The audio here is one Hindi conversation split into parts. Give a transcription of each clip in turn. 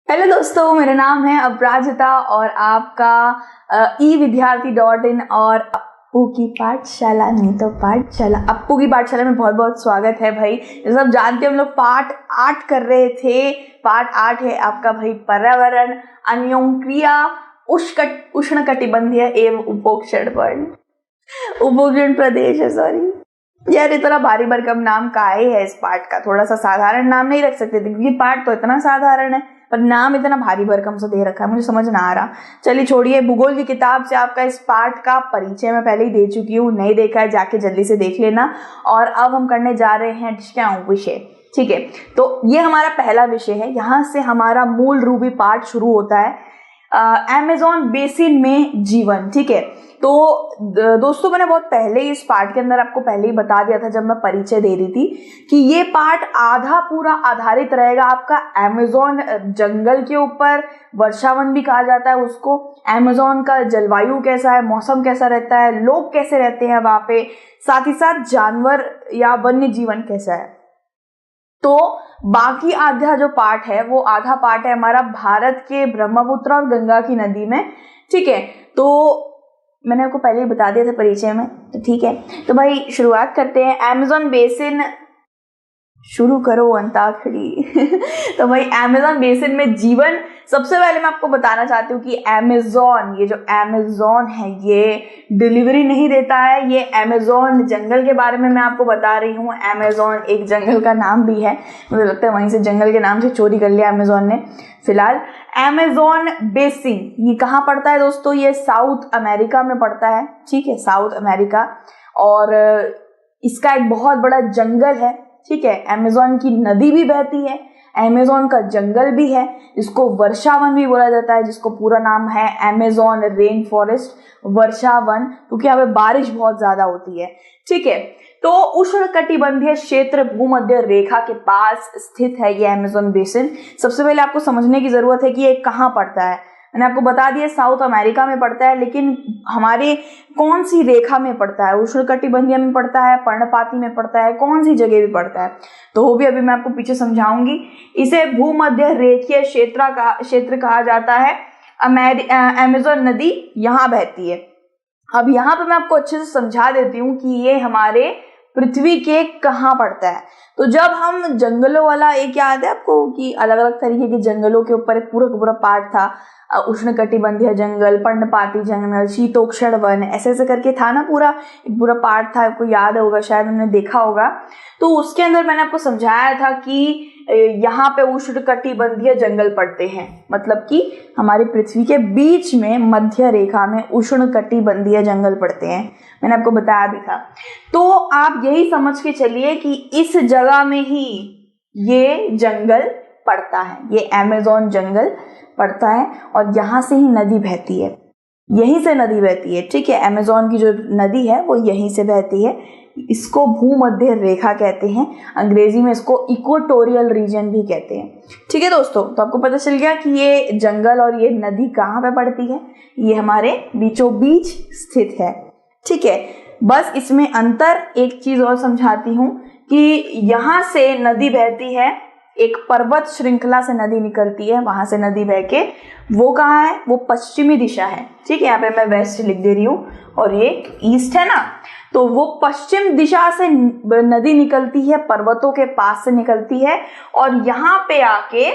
हेलो दोस्तों, मेरा नाम है अपराजिता और आपका evidyarthi.in और अप्पू की पाठशाला, नहीं तो पाठशाला, अप्पू की पाठशाला में बहुत बहुत स्वागत है भाई। जैसे आप जानते हैं हम लोग पार्ट 8 कर रहे थे। पार्ट 8 है आपका भाई पर्यावरण, अन्योन्क्रिया, उष्णकटिबंधीय एवं उपोष्ण प्रदेश है। सॉरी यार, इतना भारी भरकम नाम काहे है इस पार्ट का। थोड़ा सा साधारण नाम नहीं रख सकते थे क्योंकि पार्ट तो इतना साधारण है, पर नाम इतना भारी भरकम से दे रखा है, मुझे समझ ना आ रहा। चलिए छोड़िए, भूगोल की किताब से आपका इस पार्ट का परिचय मैं पहले ही दे चुकी हूँ, नहीं देखा है जाके जल्दी से देख लेना। और अब हम करने जा रहे हैं विषय, ठीक है। तो ये हमारा पहला विषय है, यहाँ से हमारा मूल रूपी पार्ट शुरू होता है, अमेज़न बेसिन में जीवन, ठीक है। तो दोस्तों, मैंने बहुत पहले इस पार्ट के अंदर आपको पहले ही बता दिया था जब मैं परिचय दे रही थी कि ये पार्ट आधा पूरा आधारित रहेगा आपका अमेज़न जंगल के ऊपर। वर्षावन भी कहा जाता है उसको। अमेज़न का जलवायु कैसा है, मौसम कैसा रहता है, लोग कैसे रहते हैं वहां पे, साथ ही साथ जानवर या वन्य जीवन कैसा है। तो बाकी आधा जो पार्ट है वो आधा पार्ट है हमारा भारत के ब्रह्मपुत्र और गंगा की नदी में, ठीक है। तो मैंने आपको पहले ही बता दिया था परिचय में, तो ठीक है। तो भाई शुरुआत करते हैं। अमेज़न बेसिन, शुरू करो अंताक्षरी। तो भाई अमेज़न बेसिन में जीवन, सबसे पहले मैं आपको बताना चाहती हूँ कि अमेज़न, ये जो अमेज़न है ये डिलीवरी नहीं देता है। ये अमेज़न जंगल के बारे में मैं आपको बता रही हूँ। अमेज़न एक जंगल का नाम भी है, मुझे लगता है वहीं से जंगल के नाम से चोरी कर लिया अमेज़न ने। फिलहाल अमेज़न बेसिन ये कहाँ पड़ता है दोस्तों? ये साउथ अमेरिका में पड़ता है, ठीक है, साउथ अमेरिका। और इसका एक बहुत बड़ा जंगल है, ठीक है। अमेज़न की नदी भी बहती है, अमेज़न का जंगल भी है, जिसको वर्षावन भी बोला जाता है, जिसको पूरा नाम है अमेज़न रेन फॉरेस्ट वर्षावन, क्योंकि यहाँ पे बारिश बहुत ज्यादा होती है, ठीक है। तो उष्णकटिबंधीय क्षेत्र भूमध्य रेखा के पास स्थित है ये अमेज़न बेसिन। सबसे पहले आपको समझने की जरूरत है कि ये कहाँ पड़ता है। मैंने आपको बता दिया साउथ अमेरिका में पड़ता है, लेकिन हमारे कौन सी रेखा में पड़ता है? उष्णकटिबंधीय में पड़ता है, पर्णपाती में पड़ता है, कौन सी जगह भी पड़ता है, तो वो भी अभी मैं आपको पीछे समझाऊंगी। इसे भूमध्य रेखीय क्षेत्र कहा जाता है। अमेज़न नदी यहाँ बहती है। अब यहाँ पे मैं आपको अच्छे से समझा देती हूँ कि ये हमारे पृथ्वी के कहाँ पड़ता है। तो जब हम जंगलों वाला, एक याद है आपको कि अलग अलग तरीके के जंगलों के ऊपर एक पूरा पूरा पार्ट था, उष्णकटिबंधीय जंगल, पर्णपाती जंगल, शीतोष्ण वन, ऐसे ऐसे करके था ना, पूरा एक पूरा पार्ट था, आपको याद होगा, शायद हमने देखा होगा। तो उसके अंदर मैंने आपको समझाया था कि यहाँ पे उष्णकटिबंधीय जंगल पड़ते हैं, मतलब कि हमारी पृथ्वी के बीच में मध्य रेखा में उष्णकटिबंधीय जंगल पड़ते हैं, मैंने आपको बताया भी था। तो आप यही समझ के चलिए कि इस जगह में ही ये जंगल पड़ता है, ये अमेज़न जंगल पड़ता है और यहाँ से ही नदी बहती है, यहीं से नदी बहती है, ठीक है। अमेज़न की जो नदी है वो यहीं से बहती है। इसको भूमध्य रेखा कहते हैं, अंग्रेजी में इसको इक्वेटोरियल रीजन भी कहते हैं, ठीक है दोस्तों। तो आपको पता चल गया कि ये जंगल और ये नदी कहाँ पे पड़ती है, ये हमारे बीचों बीच स्थित है, ठीक है। बस इसमें अंतर, एक चीज और समझाती हूँ कि यहाँ से नदी बहती है, एक पर्वत श्रृंखला से नदी निकलती है, वहां से नदी बह के वो कहाँ है, वो पश्चिमी दिशा है, ठीक है। यहाँ पे मैं वेस्ट लिख दे रही हूँ और ये ईस्ट है ना, तो वो पश्चिम दिशा से नदी निकलती है, पर्वतों के पास से निकलती है और यहाँ पे आके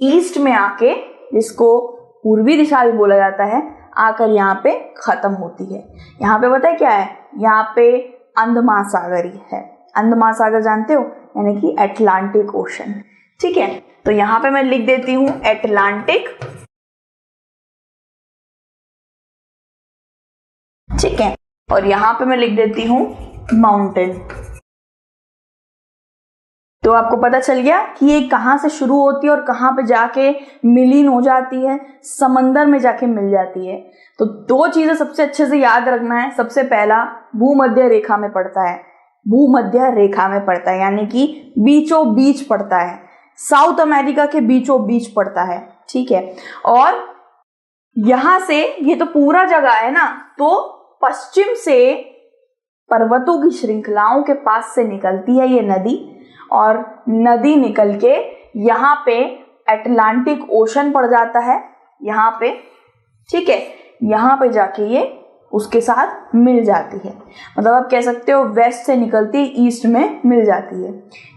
ईस्ट में आके, जिसको पूर्वी दिशा भी बोला जाता है, आकर यहाँ पे खत्म होती है। यहाँ पे पता है क्या है, यहाँ पे अंध महासागर है। अंध महासागर जानते हो, यानी कि अटलांटिक ओशन, ठीक है। तो यहाँ पे मैं लिख देती हूँ अटलांटिक, ठीक है, और यहाँ पे मैं लिख देती हूँ माउंटेन। तो आपको पता चल गया कि ये कहाँ से शुरू होती है और कहाँ पे जाके मिलीन हो जाती है, समंदर में जाके मिल जाती है। तो दो चीजें सबसे अच्छे से याद रखना है। सबसे पहला, भूमध्य रेखा में पड़ता है, भूमध्य रेखा में पड़ता है, यानी कि बीचों बीच पड़ता है, साउथ अमेरिका के बीचों बीच पड़ता है, ठीक है। और यहां से, ये तो पूरा जगह है ना, तो पश्चिम से पर्वतों की श्रृंखलाओं के पास से निकलती है ये नदी, और नदी निकल के यहाँ पे अटलांटिक ओशन पड़ जाता है यहाँ पे, ठीक है। यहाँ पे जाके ये उसके साथ मिल जाती है, मतलब आप कह सकते हो वेस्ट से निकलती है ईस्ट में मिल जाती है,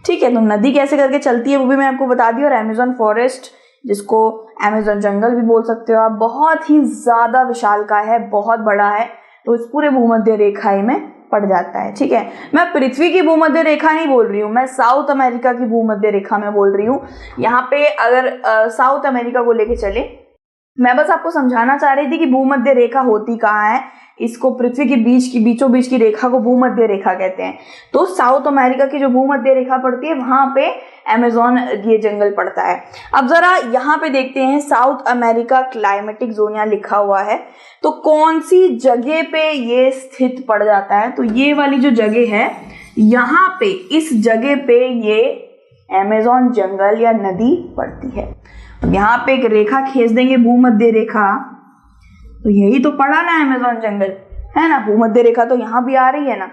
ठीक है। तो नदी कैसे करके चलती है वो भी मैं आपको बता दी। और अमेज़न फॉरेस्ट, जिसको अमेज़न जंगल भी बोल सकते हो आप, बहुत ही ज़्यादा विशालकाय है, बहुत बड़ा है, तो इस पूरे भूमध्य रेखा में पड़ जाता है, ठीक है। मैं पृथ्वी की भूमध्य रेखा नहीं बोल रही हूँ, मैं साउथ अमेरिका की भूमध्य रेखा में बोल रही हूँ। यहाँ पे अगर साउथ अमेरिका को लेके चले, मैं बस आपको समझाना चाह रही थी कि भूमध्य रेखा होती कहाँ है। इसको पृथ्वी के बीचों बीच की रेखा को भूमध्य रेखा कहते हैं। तो साउथ अमेरिका की जो भूमध्य रेखा पड़ती है वहां पे अमेज़न ये जंगल पड़ता है। अब जरा यहाँ पे देखते हैं साउथ अमेरिका क्लाइमेटिक जोन यहाँ लिखा हुआ है, तो कौन सी जगह पे ये स्थित पड़ जाता है। तो ये वाली जो जगह है, यहाँ पे इस जगह पे ये अमेज़न जंगल या नदी पड़ती है। यहाँ पे एक रेखा खींच देंगे, भूमध्य रेखा, तो यही तो पड़ा ना अमेज़न जंगल, है ना। भूमध्य रेखा तो यहाँ भी आ रही है ना,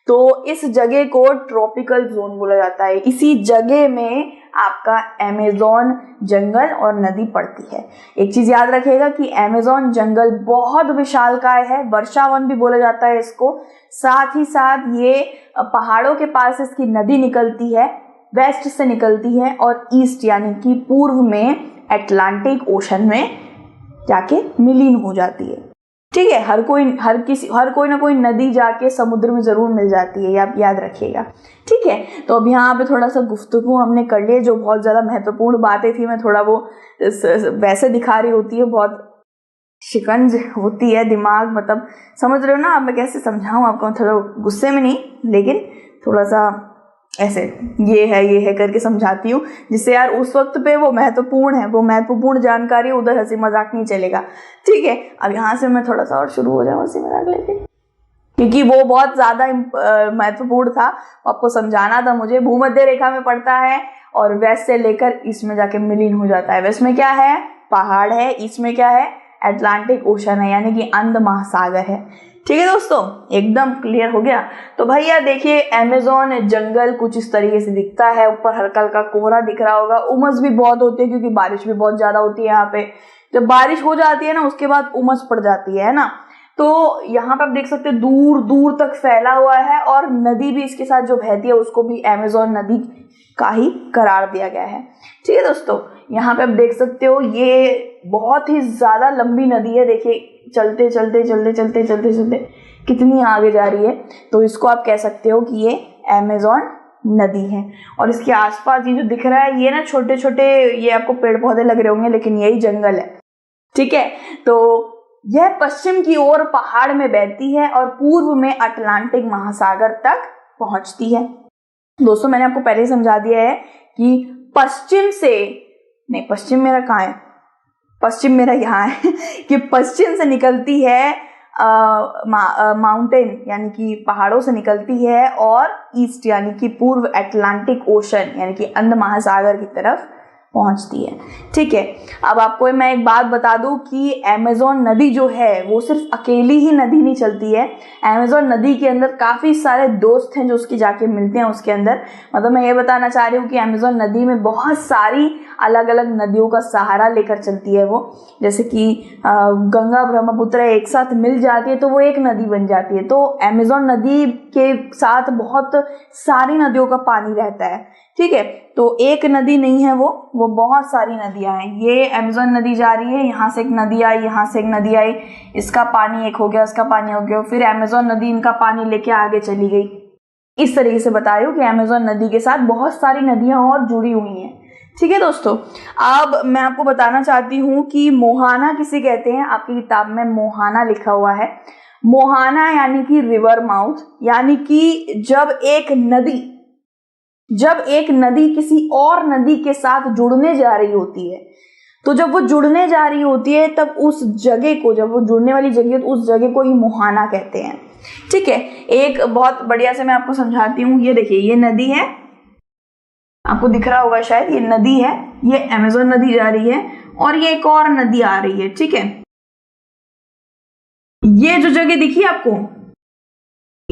तो इस जगह को ट्रॉपिकल जोन बोला जाता है। इसी जगह में आपका अमेज़न जंगल और नदी पड़ती है। एक चीज याद रखिएगा कि अमेज़न जंगल बहुत विशालकाय है, वर्षावन भी बोला जाता है इसको। साथ ही साथ ये पहाड़ों के पास इसकी नदी निकलती है, वेस्ट से निकलती है और ईस्ट यानी कि पूर्व में अटलांटिक ओशन में जाके विलीन हो जाती है, ठीक है। हर कोई ना कोई नदी जाके समुद्र में जरूर मिल जाती है, ये आप याद रखिएगा, ठीक है। तो अब यहाँ पे थोड़ा सा गुफ्तगू हमने कर लिए, जो बहुत ज्यादा महत्वपूर्ण बातें थी मैं थोड़ा वो वैसे दिखा रही होती है, बहुत शिकंज होती है दिमाग, मतलब समझ रहे हो ना आप, मैं कैसे समझाऊं आपको, थोड़ा गुस्से में नहीं लेकिन थोड़ा सा ऐसे ये है करके समझाती हूँ, जिससे यार उस वक्त पे वो महत्वपूर्ण है, वो महत्वपूर्ण जानकारी, उधर हंसी मजाक नहीं चलेगा, ठीक है। अब यहाँ से मैं थोड़ा सा और शुरू हो जाऊँ हंसी मजाक लेके, क्योंकि वो बहुत ज्यादा महत्वपूर्ण था, आपको समझाना था मुझे। भूमध्य रेखा में पड़ता है और वेस्ट से लेकर ईस्ट में जाके विलीन हो जाता है। वेस्ट में क्या है, पहाड़ है, ईस्ट में क्या है, अटलांटिक ओशन है, यानी कि अंध महासागर है, ठीक है दोस्तों, एकदम क्लियर हो गया। तो भैया देखिए अमेज़न जंगल कुछ इस तरीके से दिखता है, ऊपर हल्का हल्का कोहरा दिख रहा होगा, उमस भी बहुत होती है क्योंकि बारिश भी बहुत ज्यादा होती है यहाँ पे। जब बारिश हो जाती है ना उसके बाद उमस पड़ जाती है ना, तो यहाँ पे आप देख सकते हैं दूर दूर तक फैला हुआ है, और नदी भी इसके साथ जो बहती है उसको भी अमेज़न नदी का ही करार दिया गया है, ठीक है दोस्तों। यहाँ पे आप देख सकते हो ये बहुत ही ज्यादा लंबी नदी है, देखिए चलते चलते चलते चलते चलते चलते कितनी आगे जा रही है, तो इसको आप कह सकते हो कि ये अमेज़न नदी है। और इसके आसपास ये जो दिख रहा है ये ना छोटे छोटे ये आपको पेड़ पौधे लग रहे होंगे, लेकिन यही जंगल है, ठीक है। तो यह पश्चिम की ओर पहाड़ में बहती है और पूर्व में अटलांटिक महासागर तक पहुंचती है। दोस्तों मैंने आपको पहले ही समझा दिया है कि पश्चिम से नहीं, पश्चिम मेरा कहाँ है, पश्चिम मेरा यहाँ है कि पश्चिम से निकलती है माउंटेन यानी कि पहाड़ों से निकलती है, और ईस्ट यानी कि पूर्व अटलांटिक ओशन यानी कि अंध महासागर की तरफ पहुंचती है, ठीक है। अब आपको मैं एक बात बता दूं कि अमेज़न नदी जो है वो सिर्फ अकेली ही नदी नहीं चलती है। अमेज़न नदी के अंदर काफी सारे दोस्त हैं जो उसकी जाके मिलते हैं उसके अंदर, मतलब मैं ये बताना चाह रही हूँ कि अमेज़न नदी में बहुत सारी अलग अलग नदियों का सहारा लेकर चलती है वो, जैसे कि गंगा ब्रह्मपुत्र एक साथ मिल जाती है तो वो एक नदी बन जाती है। तो अमेज़न नदी के साथ बहुत सारी नदियों का पानी रहता है, ठीक है। तो एक नदी नहीं है वो बहुत सारी नदियां हैं। ये अमेज़न नदी जा रही है, यहाँ से एक नदी आई, यहाँ से एक नदी आई, इसका पानी एक हो गया, उसका पानी हो गया, फिर अमेज़न नदी इनका पानी लेके आगे चली गई। इस तरीके से बता रही हूँ कि अमेज़न नदी के साथ बहुत सारी नदियां और जुड़ी हुई हैं, ठीक है दोस्तों। अब मैं आपको बताना चाहती हूँ कि मोहाना किसे कहते हैं। आपकी किताब में मोहाना लिखा हुआ है। मोहाना यानी कि रिवर माउथ, यानी कि जब एक नदी किसी और नदी के साथ जुड़ने जा रही होती है, तो जब वो जुड़ने जा रही होती है तब उस जगह को, जब वो जुड़ने वाली जगह तो उस जगह को ही मोहाना कहते हैं, ठीक है। एक बहुत बढ़िया से मैं आपको समझाती हूँ। ये देखिए ये नदी है, आपको दिख रहा होगा शायद, ये नदी है, ये अमेज़न नदी जा रही है और ये एक और नदी आ रही है, ठीक है। ये जो जगह दिखी आपको,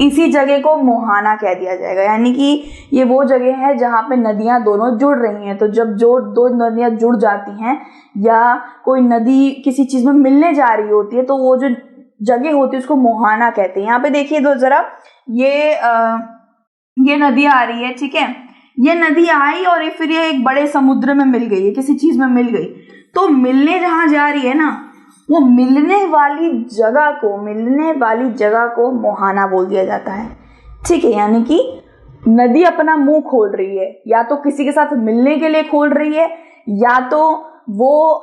इसी जगह को मोहाना कह दिया जाएगा। यानी कि ये वो जगह है जहाँ पे नदियां दोनों जुड़ रही हैं। तो जब दो नदियां जुड़ जाती हैं या कोई नदी किसी चीज में मिलने जा रही होती है तो वो जो जगह होती है उसको मोहाना कहते हैं। यहाँ पे देखिए दो जरा, ये नदी आ रही है, ठीक है। ये नदी आई और फिर ये एक बड़े समुद्र में मिल गई है, किसी चीज में मिल गई। तो मिलने जहां जा रही है ना, वो मिलने वाली जगह को मोहाना बोल दिया जाता है, ठीक है। यानी कि नदी अपना मुंह खोल रही है, या तो किसी के साथ मिलने के लिए खोल रही है या तो वो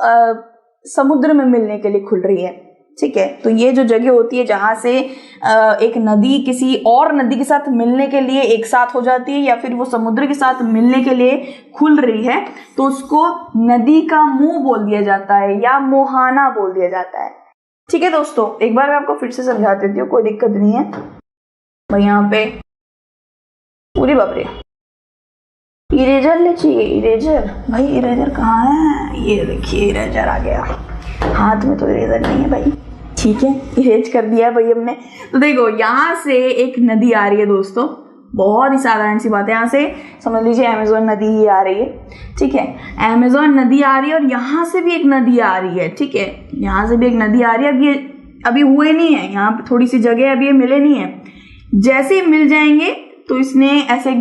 समुद्र में मिलने के लिए खुल रही है, ठीक है। तो ये जो जगह होती है जहां से एक नदी किसी और नदी के साथ मिलने के लिए एक साथ हो जाती है या फिर वो समुद्र के साथ मिलने के लिए खुल रही है, तो उसको नदी का मुंह बोल दिया जाता है या मोहाना बोल दिया जाता है, ठीक है दोस्तों। एक बार मैं आपको फिर से समझा देती हूँ, कोई दिक्कत नहीं है भाई। यहाँ पे पूरी बापरे, इरेजर ले चाहिए, इरेजर भाई, इरेजर कहाँ है? ये देखिए इरेजर आ गया, हाथ में तो इरेजर नहीं है भाई, ठीक है। इरेज कर दिया भाई हमने। तो देखो यहाँ से एक नदी आ रही है दोस्तों, बहुत ही साधारण सी बात है। यहाँ से समझ लीजिए अमेजोन नदी ही आ रही है, ठीक है। अमेजोन नदी आ रही है और यहाँ से भी एक नदी आ रही है, ठीक है। यहाँ से भी एक नदी आ रही है। अब ये अभी हुए नहीं है, यहाँ पे थोड़ी सी जगह अभी ये मिले नहीं है। जैसे ही मिल जाएंगे तो इसने ऐसे,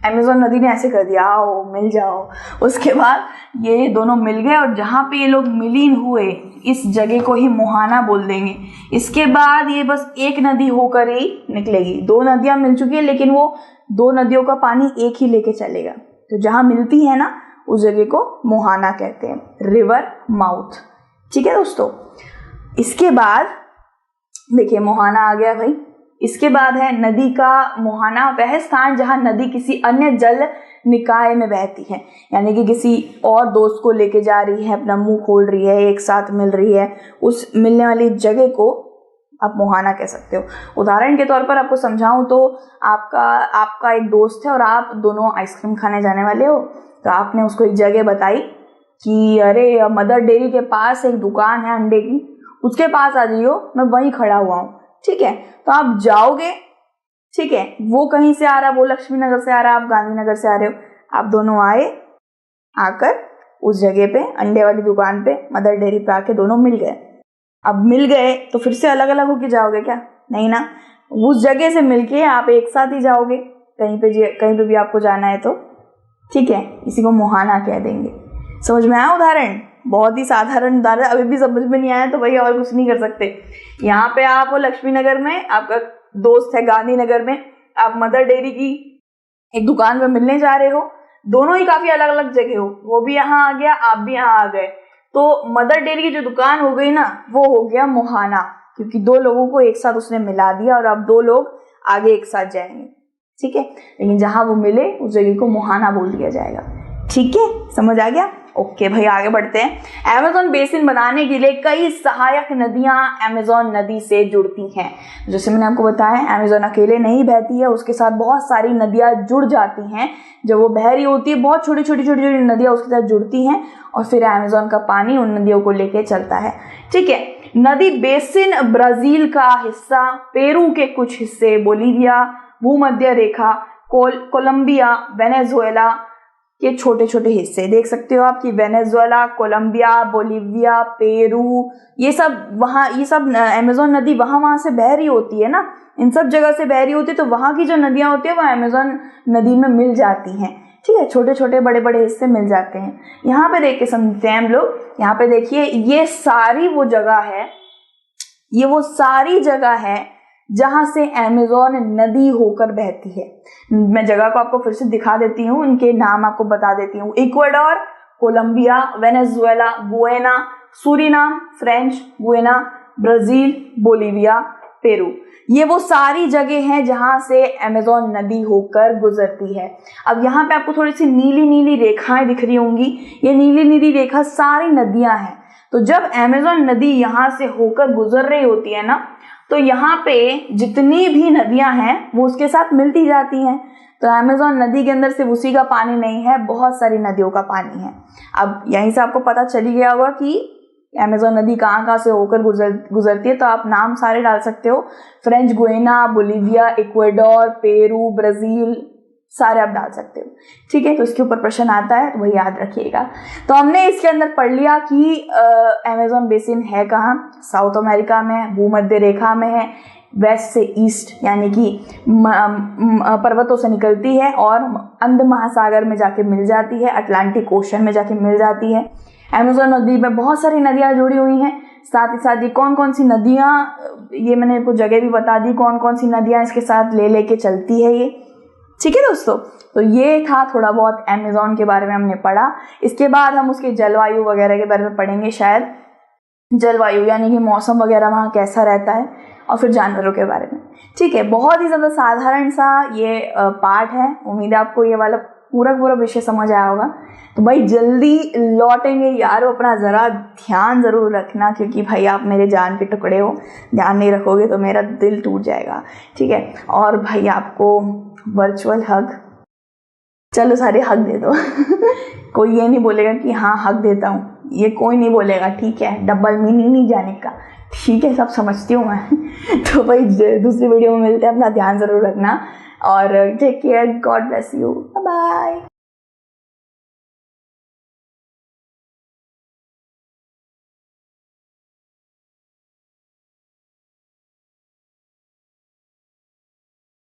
अमेजोन नदी ने ऐसे कर दिया, आओ मिल जाओ। उसके बाद ये दोनों मिल गए और जहाँ पे ये लोग मिलीन हुए इस जगह को ही मोहाना बोल देंगे। इसके बाद ये बस एक नदी होकर ही निकलेगी। दो नदियां मिल चुकी है लेकिन वो दो नदियों का पानी एक ही लेके चलेगा। तो जहाँ मिलती है ना उस जगह को मोहाना कहते हैं, रिवर माउथ, ठीक है दोस्तों। इसके बाद देखिए मोहाना आ गया भाई। इसके बाद है नदी का मोहाना, वह स्थान जहां नदी किसी अन्य जल निकाय में बहती है। यानी कि किसी और दोस्त को लेके जा रही है, अपना मुंह खोल रही है, एक साथ मिल रही है, उस मिलने वाली जगह को आप मोहाना कह सकते हो। उदाहरण के तौर पर आपको समझाऊं तो आपका एक दोस्त है और आप दोनों आइसक्रीम खाने जाने वाले हो। तो आपने उसको एक जगह बताई कि अरे मदर डेयरी के पास एक दुकान है अंडे की, उसके पास आ जाइयो, मैं वहीं खड़ा हुआ हूँ, ठीक है। तो आप जाओगे, ठीक है। वो कहीं से आ रहा, वो लक्ष्मी नगर से आ रहा, आप गांधीनगर से आ रहे हो। आप दोनों आए, आकर उस जगह पे अंडे वाली दुकान पे मदर डेयरी पे आके दोनों मिल गए। अब मिल गए तो फिर से अलग अलग होके जाओगे क्या? नहीं ना, उस जगह से मिलके आप एक साथ ही जाओगे कहीं पे भी आपको जाना है तो, ठीक है। इसी को मोहाना कह देंगे। समझ में आया उदाहरण? बहुत ही साधारण उदाहरण। अभी भी समझ में नहीं आया तो भैया और कुछ नहीं कर सकते। यहाँ पे आप हो लक्ष्मी नगर में, आपका दोस्त है गांधीनगर में, आप मदर डेयरी की एक दुकान पे मिलने जा रहे हो। दोनों ही काफी अलग अलग जगह हो, वो भी यहाँ आ गया, आप भी यहाँ आ गए। तो मदर डेयरी की जो दुकान हो गई ना, वो हो गया मोहाना, क्योंकि दो लोगों को एक साथ उसने मिला दिया और अब दो लोग आगे एक साथ जाएंगे, ठीक है। लेकिन जहां वो मिले उस जगह को मोहाना बोल दिया जाएगा, ठीक है। समझ आ गया? ओके भाई, आगे बढ़ते हैं। अमेज़न बेसिन बनाने के लिए कई सहायक नदियां अमेज़न नदी से जुड़ती हैं। जैसे मैंने आपको बताया, अमेज़न अकेले नहीं बहती है, उसके साथ बहुत सारी नदियां जुड़ जाती हैं। जब वो बह रही होती है, बहुत छोटी छोटी नदियां उसके साथ जुड़ती हैं और फिर अमेज़न का पानी उन नदियों को लेके चलता है, ठीक है। नदी बेसिन ब्राजील का हिस्सा, पेरू के कुछ हिस्से, बोलीविया, भूमध्य रेखा, कोलंबिया, वेनेजुएला के छोटे छोटे हिस्से। देख सकते हो आप कि वेनेजुएला, कोलंबिया, बोलीविया, पेरू, ये सब अमेज़न नदी वहां से बह रही होती है ना, इन सब जगह से बह रही होती है। तो वहां की जो नदियां होती है वो अमेज़न नदी में मिल जाती हैं, ठीक है। छोटे छोटे बड़े बड़े हिस्से मिल जाते हैं। यहाँ पे देख के समझते हैं हम लोग। यहाँ पे देखिए, ये सारी वो सारी जगह है जहां से अमेज़न नदी होकर बहती है। मैं जगह को आपको फिर से दिखा देती हूँ, इनके नाम आपको बता देती हूँ। Ecuador, Colombia, Venezuela, Guyana, Suriname, French Guiana, Brazil, Bolivia, Peru. ये वो सारी जगह हैं जहां से अमेज़न नदी होकर गुजरती है। अब यहाँ पे आपको थोड़ी सी नीली नीली रेखाएं दिख रही होंगी। ये नीली नीली रेखा सारी नदियां हैं। तो जब अमेज़न नदी यहाँ से होकर गुजर रही होती है ना, तो यहाँ पे जितनी भी नदियां हैं वो उसके साथ मिलती जाती हैं। तो अमेज़न नदी के अंदर सिर्फ उसी का पानी नहीं है, बहुत सारी नदियों का पानी है। अब यहीं से आपको पता चली गया होगा कि अमेजोन नदी कहाँ कहाँ से होकर गुजरती है, तो आप नाम सारे डाल सकते हो, French Guiana, Bolivia, Ecuador, Peru, Brazil, सारे आप डाल सकते हो। ठीक है, तो इसके ऊपर प्रश्न आता है तो वही याद रखिएगा। तो हमने इसके अंदर पढ़ लिया कि अमेजोन बेसिन है कहाँ, साउथ अमेरिका में, भूमध्य रेखा में है, वेस्ट से ईस्ट यानी कि पर्वतों से निकलती है और अंध महासागर में जाके मिल जाती है, अटलांटिक ओशन में जाके मिल जाती है। अमेजोन नदी में बहुत सारी नदियाँ जुड़ी हुई हैं, साथ ही साथ ये कौन कौन सी नदियाँ, ये मैंने कुछ जगह भी बता दी कौन कौन सी नदियाँ इसके साथ ले लेके चलती है ये। ठीक है दोस्तों, तो ये था थोड़ा बहुत अमेजोन के बारे में हमने पढ़ा। इसके बाद हम उसके जलवायु वगैरह के बारे में पढ़ेंगे शायद, जलवायु यानी कि मौसम वगैरह वहाँ कैसा रहता है, और फिर जानवरों के बारे में। ठीक है, बहुत ही ज़्यादा साधारण सा ये पार्ट है। उम्मीद है आपको ये वाला पूरा विषय समझ आया होगा। तो भाई जल्दी लौटेंगे यार, अपना ज़रा ध्यान ज़रूर रखना, क्योंकि भाई आप मेरे जान के टुकड़े हो, ध्यान नहीं रखोगे तो मेरा दिल टूट जाएगा। ठीक है, और भाई आपको वर्चुअल हग, चलो सारे हग दे दो कोई ये नहीं बोलेगा कि हाँ हग देता हूँ, ये कोई नहीं बोलेगा। ठीक है, डबल मीनिंग नहीं जाने का। ठीक है, सब समझती हूँ मैं तो भाई दूसरी वीडियो में मिलते हैं, अपना ध्यान ज़रूर रखना और take care, God bless you, bye.